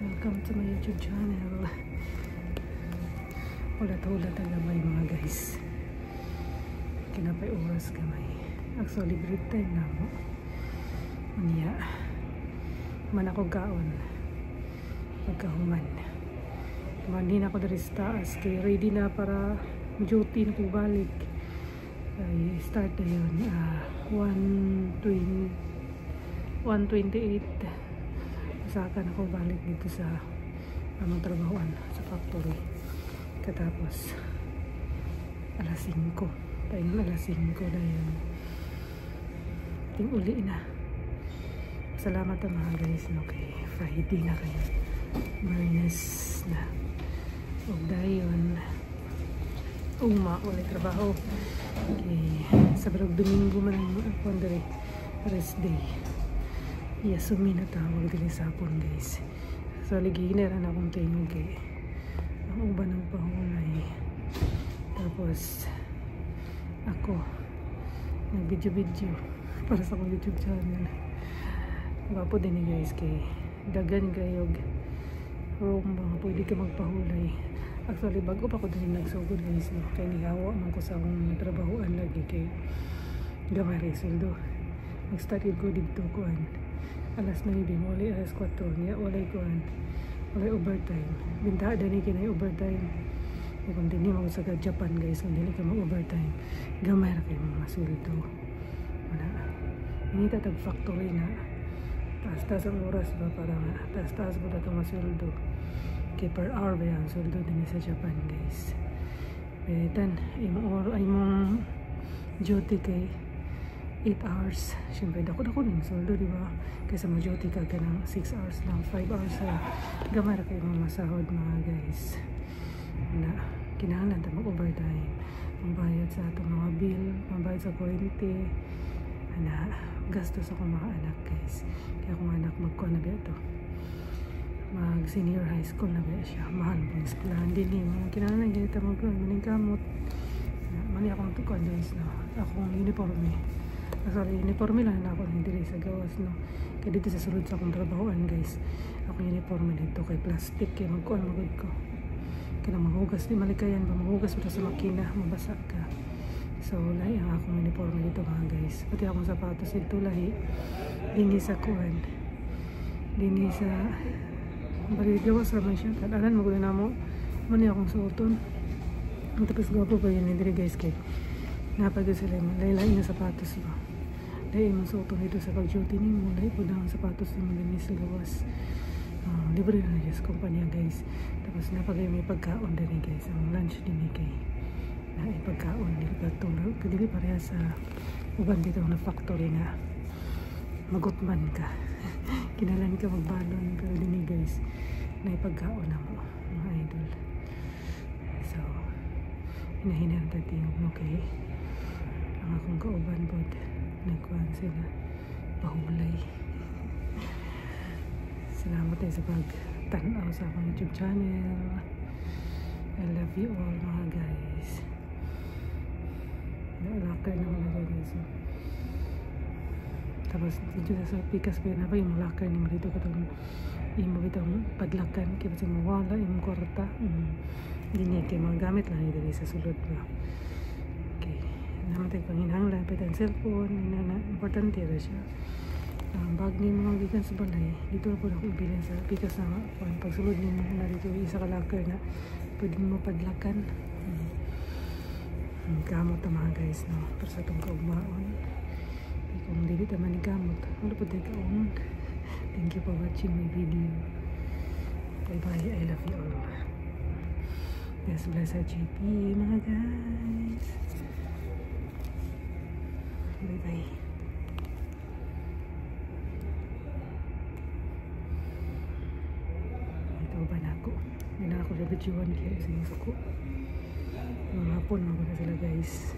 Welcome to my YouTube channel. Ulat-ulat ang gamay mga guys. Kinapay oras gamay. Actually break time na mo. Unya. Man ako gaon. Pagkahuman. Mandi na ako dari sa taas. Kaya ready na para duty na balik. Ay start na yun. 1:28. Saka na ako balik dito sa amang trabahoan sa factory. Katapos alas 5 tayo alas 5 dahil ting uli na. Salamat ang mga guys, no? Kay Friday na kayo minus na o dayon ulit trabaho kay sa barog Domingo man ako dari rest day. Yes, na tawag din sa hapon guys. So ligineran akong tingog kay ang uban ng pahunay. Tapos ako nag-video para sa akong YouTube channel. Wapo din guys kay dagan kayog room ba pwede ka magpahulay. Actually bago pa ko din nagsugod guys, no? Kay nihawa man ko sa akong trabahoan lagi kay gamay resuldo. Nag-start ko dito kuan alas 9, wala alas 4 niya, wala overtime. Binta dani kinay overtime. Kung din mo sa Japan guys, kung dili ka mag-overtime, gamay ra kay mga sweldo. Wala. Ini tatag factory na taas-taas ang oras ba para taas-taas mo tatong sweldo. Kay per hour ba yan sweldo din sa Japan guys. Betan imong duty kay 8 hours. Siyempre, dako rin soldo, di ba? Kaysa mag-duty ka ng 6 hours lang, 5 hours lang. Gamay kayo mga masahod mga guys. Na, kinahanglan tayo mag-overtime. Pambayad sa itong mga bill, pambayad sa kuryente. Na, gastos ako mga anak guys. Kaya kung anak magkuha na ba ito? Mag-senior high school na ba siya? Mahal mo yung eskwelahan din eh. Mga kinahanglan, ganito maning kamot. Mani akong tukuan guys, no? Akong uniforme. Sorry, uniforme lang na ako hindi sa gawas, no? Kaya dito sa sulod sa akong trabahoan guys, ako uniforme dito kay plastic kaya magkuhan magod ko kaya maghugas di malikayan ba maghugas mo sa makina mabasa ka. So lahi ang akong uniforme dito mga guys, pati akong sapatos dito lahi dini sa kuhan dini sa bali gawas naman siya kadalan magulin na mo mani akong suoton tapos gapo pa yun hindi guys kay napagod sila yung lahi-lahi na sapatos ba. Dahil mo suoton dito sa pag-duty ni mo. Dahil po ang sapatos ni mo din sa gawas. Libre na na sa kumpanya guys. Tapos napagay may pagkaon din guys. Ang lunch din kay na pagkaon. Dili pareha sa uban dito na factory na magutman ka. Kinalan ka magbalon. Pero din guys na pagkaon na mo mga idol. So hinahinan tayo tingog mo kay ang akong kauban po nagkuhan sila pahulay. Salamat tayo sa pagtanaw sa akong YouTube channel. I love you all mga guys. Locker na mga guys. Tapos dito sa pikas pa yun na ba yung locker ni marito ka itong imo itong padlakan kaya kasi mawala yung kwarta. Hindi niya kayo mga gamit lang dito sa sulod ba. Namatay pang hinanglan, pwede ang cellphone, importante na siya. Bag niya mga gikan sa balay, dito po ako ibilin sa pikas na pagsulod niya na dito isa ka locker na pwede mo padlakan. Gamot na mga guys, no? Para sa itong kaugmaon. Kung hindi naman ni gamot, wala po tayo kaunod. Thank you for watching my video. Bye bye, I love you all. Yes, bless GP mga guys. Bye-bye. Ito ba na ako? Hindi na ako nabidyoan kaya sa suko. Mga hapon, mga sila guys.